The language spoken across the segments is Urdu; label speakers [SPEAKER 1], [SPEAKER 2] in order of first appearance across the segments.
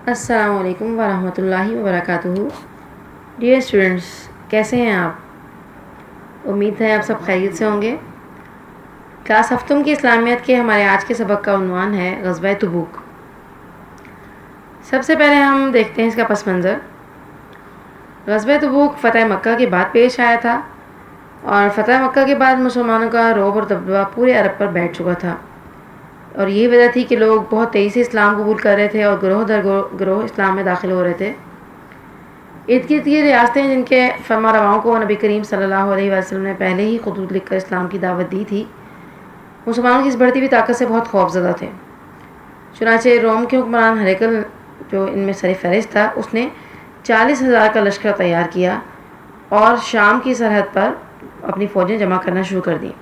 [SPEAKER 1] السلام علیکم ورحمۃ اللہ وبرکاتہ۔ ڈیئر اسٹوڈنٹس، کیسے ہیں آپ؟ امید ہے آپ سب خیریت سے ہوں گے۔ کلاس ہفتم کی اسلامیات کے ہمارے آج کے سبق کا عنوان ہے غزوہ تبوک۔ سب سے پہلے ہم دیکھتے ہیں اس کا پس منظر۔ غزوہ تبوک فتح مکہ کے بعد پیش آیا تھا، اور فتح مکہ کے بعد مسلمانوں کا رعب اور دبدبہ پورے عرب پر بیٹھ چکا تھا، اور یہی وجہ تھی کہ لوگ بہت تیزی سے اسلام قبول کر رہے تھے اور گروہ در گروہ اسلام میں داخل ہو رہے تھے۔ ارد گرد یہ ریاستیں جن کے فرما رواؤں کو نبی کریم صلی اللہ علیہ وسلم نے پہلے ہی خطوط لکھ کر اسلام کی دعوت دی تھی، مسلمانوں کی اس بڑھتی ہوئی طاقت سے بہت خوف زدہ تھے۔ چنانچہ روم کے حکمران ہرقل، جو ان میں سر فہرست تھا، اس نے 40,000 کا لشکر تیار کیا اور شام کی سرحد پر اپنی فوجیں جمع کرنا شروع کر دیں۔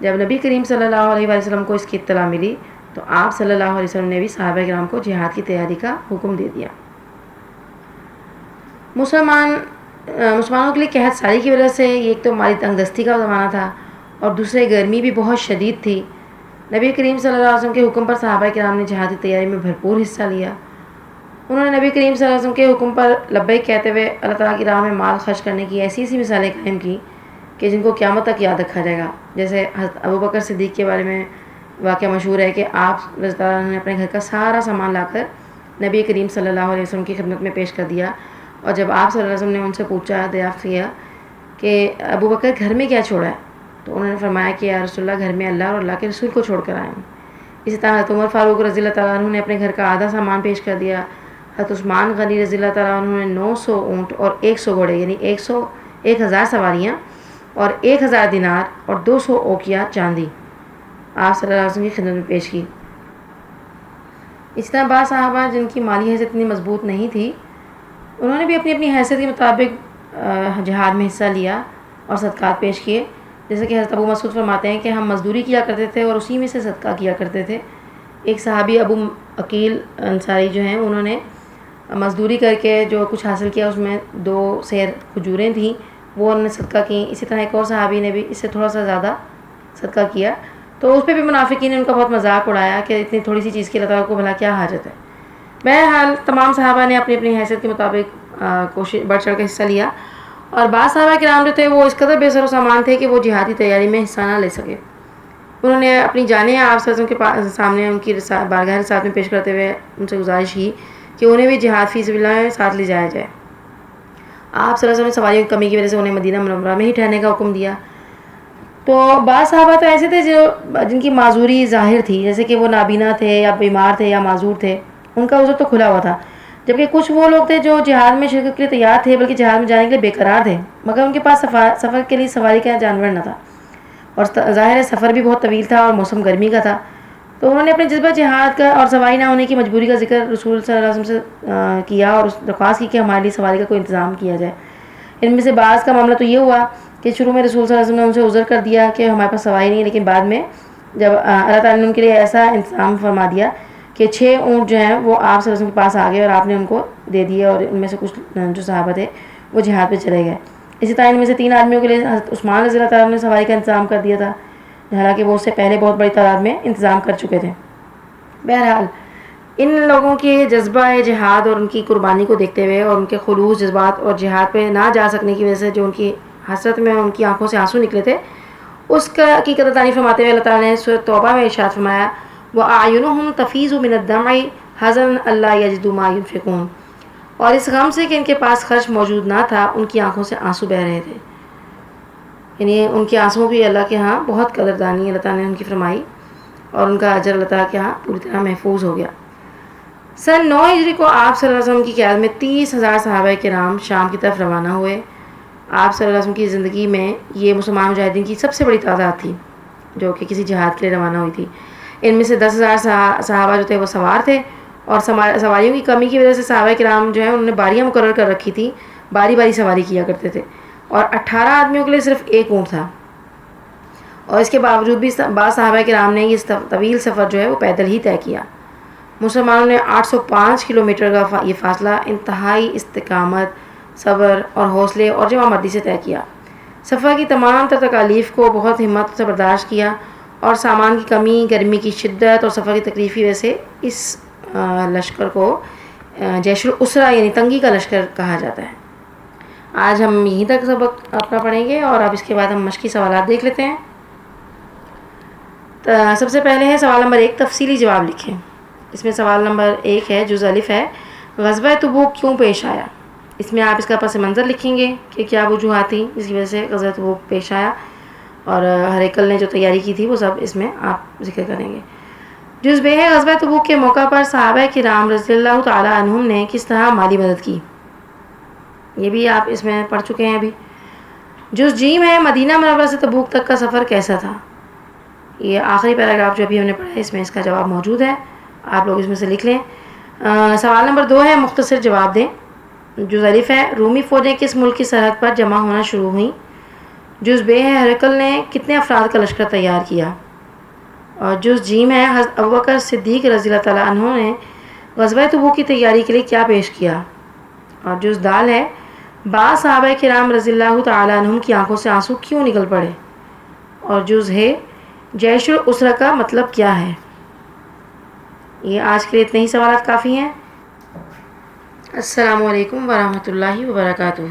[SPEAKER 1] جب نبی کریم صلی اللہ علیہ وسلم کو اس کی اطلاع ملی تو آپ صلی اللہ علیہ وسلم نے بھی صحابہ کرام کو جہاد کی تیاری کا حکم دے دیا۔ مسلمانوں کے لیے قحط ساری کی وجہ سے ایک تو مالی تنگ دستی کا زمانہ تھا، اور دوسرے گرمی بھی بہت شدید تھی۔ نبی کریم صلی اللہ علیہ وسلم کے حکم پر صحابہ کرام نے جہاد کی تیاری میں بھرپور حصہ لیا۔ انہوں نے نبی کریم صلی اللہ علیہ وسلم کے حکم پر لبیک کہتے ہوئے اللہ تعالیٰ کی راہ میں مال خرچ کرنے کی ایسی مثالیں قائم کی کہ جن کو قیامت تک یاد رکھا جائے گا۔ جیسے حضرت ابوبکر صدیق کے بارے میں واقعہ مشہور ہے کہ آپ رضی اللہ عنہ نے اپنے گھر کا سارا سامان لا کر نبی کریم صلی اللہ علیہ وسلم کی خدمت میں پیش کر دیا، اور جب آپ صلی اللہ علیہ وسلم نے ان سے پوچھا، دریافت کیا کہ ابوبکر گھر میں کیا چھوڑا ہے، تو انہوں نے فرمایا کہ یا رسول اللہ، گھر میں اللہ اور اللہ کے رسول کو چھوڑ کر آئے ہوں۔ اسی طرح حضرت عمر فاروق رضی اللہ تعالیٰ عنہ نے اپنے گھر کا آدھا سامان پیش کر دیا۔ حضرت عثمان غنی رضی اللہ تعالیٰ عنہ نے 900 اونٹ اور 100 گھوڑے، یعنی 1000 سواریاں اور 1000 دینار اور 200 اوقیہ چاندی آپ صلی اللہ علیہ وسلم کی خدمت میں پیش کی۔ اس طرح بعض صحابہ جن کی مالی حیثیت اتنی مضبوط نہیں تھی، انہوں نے بھی اپنی حیثیت کے مطابق جہاد میں حصہ لیا اور صدقات پیش کیے۔ جیسے کہ حضرت ابو مسعود فرماتے ہیں کہ ہم مزدوری کیا کرتے تھے اور اسی میں سے صدقہ کیا کرتے تھے۔ ایک صحابی ابو عقیل انصاری جو ہیں، انہوں نے مزدوری کر کے جو کچھ حاصل کیا اس میں 2 سیر کھجوریں تھیں، وہ انہوں نے صدقہ کیں۔ اسی طرح ایک اور صحابی نے بھی اس سے تھوڑا سا زیادہ صدقہ کیا، تو اس پہ بھی منافقین نے ان کا بہت مذاق اڑایا کہ اتنی تھوڑی سی چیز کی اللہ تعالیٰ کو بھلا کیا حاجت ہے۔ بہرحال تمام صحابہ نے اپنی حیثیت کے مطابق کوشش بڑھ چڑھ کر حصہ لیا، اور بعض صحابہ کرام جو تھے وہ اس قدر بے سر و سامان تھے کہ وہ جہادی تیاری میں حصہ نہ لے سکے۔ انہوں نے اپنی جانیں آپ صلی اللہ علیہ وسلم کے سامنے ان کی بارگاہ رسالت میں پیش کرتے ہوئے ان سے گزارش کی کہ انہیں بھی جہاد فی سبیل اللہ میں ساتھ لے جایا جائے۔ آپ صلی اللہ علیہ وسلم نے سواریوں کی کمی کی وجہ سے انہیں مدینہ منورہ میں ہی ٹھہرنے کا حکم دیا۔ تو بعض صحابہ تو ایسے تھے جن کی معذوری ظاہر تھی، جیسے کہ وہ نابینا تھے یا بیمار تھے یا معذور تھے، ان کا عذر تو کھلا ہوا تھا۔ جبکہ کچھ وہ لوگ تھے جو جہاد میں شرکت کے لیے تیار تھے، بلکہ جہاد میں جانے کے لیے بے قرار تھے، مگر ان کے پاس سفر کے لیے سواری کا جانور نہ تھا، اور ظاہر ہے سفر بھی بہت طویل تھا اور موسم گرمی کا تھا۔ تو انہوں نے اپنے جذبہ جہاد کا اور سواری نہ ہونے کی مجبوری کا ذکر رسول صلی اللہ علیہ وسلم سے کیا، اور درخواست کی کہ ہمارے لیے سواری کا کوئی انتظام کیا جائے۔ ان میں سے بعض کا معاملہ تو یہ ہوا کہ شروع میں رسول صلی اللہ علیہ وسلم نے ان سے عذر کر دیا کہ ہمارے پاس سواری نہیں ہے، لیکن بعد میں جب اللہ تعالیٰ نے ان کے لیے ایسا انتظام فرما دیا کہ 6 اونٹ جو ہیں وہ آپ صلی اللہ علیہ وسلم کے پاس آ گئے، اور آپ نے ان کو دے دیے، اور ان میں سے کچھ جو صحابہ تھے وہ جہاد پہ چلے گئے۔ اسی طرح ان میں سے 3 آدمیوں کے لیے حضرت عثمان رضی اللہ تعالیٰ نے سواری کا انتظام کر دیا تھا، حالانکہ وہ اس سے پہلے بہت بڑی تعداد میں انتظام کر چکے تھے۔ بہرحال ان لوگوں کے جذبہ جہاد اور ان کی قربانی کو دیکھتے ہوئے اور ان کے خلوص جذبات اور جہاد پہ نہ جا سکنے کی وجہ سے جو ان کی حسرت میں ان کی آنکھوں سے آنسو نکلے تھے، اس کی قدردانی فرماتے ہوئے اللہ تعالیٰ نے سورۃ توبہ میں ارشاد فرمایا، وَأَعْيُنُهُمْ تَفِيضُ مِنَ الدَّمْعِ حَزَنًا أَلَّا يَجِدُوا مَا يُنْفِقُونَ، اور اس غم سے کہ ان کے پاس خرچ موجود نہ تھا، ان کی آنکھوں سے آنسو بہہ رہے تھے۔ یعنی ان کے آنسوؤں کی اللہ کے ہاں بہت قدردانی اللہ تعالیٰ نے ان کی فرمائی، اور ان کا اجر اللہ تعالیٰ کے ہاں پوری طرح محفوظ ہو گیا۔ سن 9 ہجری کو آپ صلی اللہ علیہ وسلم کی قیادت میں 30,000 صحابہ کرام شام کی طرف روانہ ہوئے۔ آپ صلی اللہ علیہ وسلم کی زندگی میں یہ مسلمان مجاہدین کی سب سے بڑی تعداد تھی جو کہ کسی جہاد کے لیے روانہ ہوئی تھی۔ ان میں سے 10,000 صحابہ جو تھے وہ سوار تھے، اور سواریوں کی کمی کی وجہ سے صحابہ کرام جو ہیں انہوں نے باریاں مقرر کر رکھی تھی، باری باری سواری کیا کرتے تھے، اور 18 آدمیوں کے لیے صرف 1 اونٹ تھا، اور اس کے باوجود بھی بعض صحابہ کرام نے یہ طویل سفر جو ہے وہ پیدل ہی طے کیا۔ مسلمانوں نے 805 کلومیٹر کا یہ فاصلہ انتہائی استقامت، صبر اور حوصلے اور جمع مردی سے طے کیا۔ سفر کی تمام تر تکالیف کو بہت ہمت سے برداشت کیا، اور سامان کی کمی، گرمی کی شدت اور سفر کی تکلیف کی وجہ سے اس لشکر کو جیش الاسرا یعنی تنگی کا لشکر کہا جاتا ہے۔ آج ہم یہیں تک سبق اپنا پڑھیں گے اور اب اس کے بعد ہم مشقی سوالات دیکھ لیتے ہیں۔ سب سے پہلے ہے سوال نمبر 1، تفصیلی جواب لکھیں۔ اس میں سوال نمبر 1 ہے، جز الف ہے، غزوہ تبوک کیوں پیش آیا؟ اس میں آپ اس کا پس منظر لکھیں گے کہ کیا وجوہات تھیں جس کی وجہ سے غزوہ تبوک پیش آیا، اور ہریکل نے جو تیاری کی تھی وہ سب اس میں آپ ذکر کریں گے۔ جز ب ہے، غزوہ تبوک کے موقع پر صحابہ کرام رضی اللہ تعالی عنہم نے کس طرح مالی مدد کی؟ یہ بھی آپ اس میں پڑھ چکے ہیں ابھی۔ جز جیم ہے، مدینہ منورہ سے تبوک تک کا سفر کیسا تھا؟ یہ آخری پیراگراف جو ابھی ہم نے پڑھا ہے اس میں اس کا جواب موجود ہے، آپ لوگ اس میں سے لکھ لیں۔ سوال نمبر 2 ہے، مختصر جواب دیں۔ جز الف ہے، رومی فوجیں کس ملک کی سرحد پر جمع ہونا شروع ہوئیں؟ جز ب ہے، ہرقل نے کتنے افراد کا لشکر تیار کیا؟ اور جز جیم ہے، حضرت ابوبکر صدیق رضی اللہ تعالیٰ عنہ نے غزوہ تبوک کی تیاری کے لیے کیا پیش کیا؟ اور جز دال ہے، بعض صحابہ کرام رضی اللہ تعالیٰ عنہم کی آنکھوں سے آنسو کیوں نکل پڑے؟ اور جز ہے، جیش الاسرا کا مطلب کیا ہے؟ یہ آج کے لیے اتنے ہی سوالات کافی ہیں۔ السلام علیکم ورحمۃ اللہ وبرکاتہ۔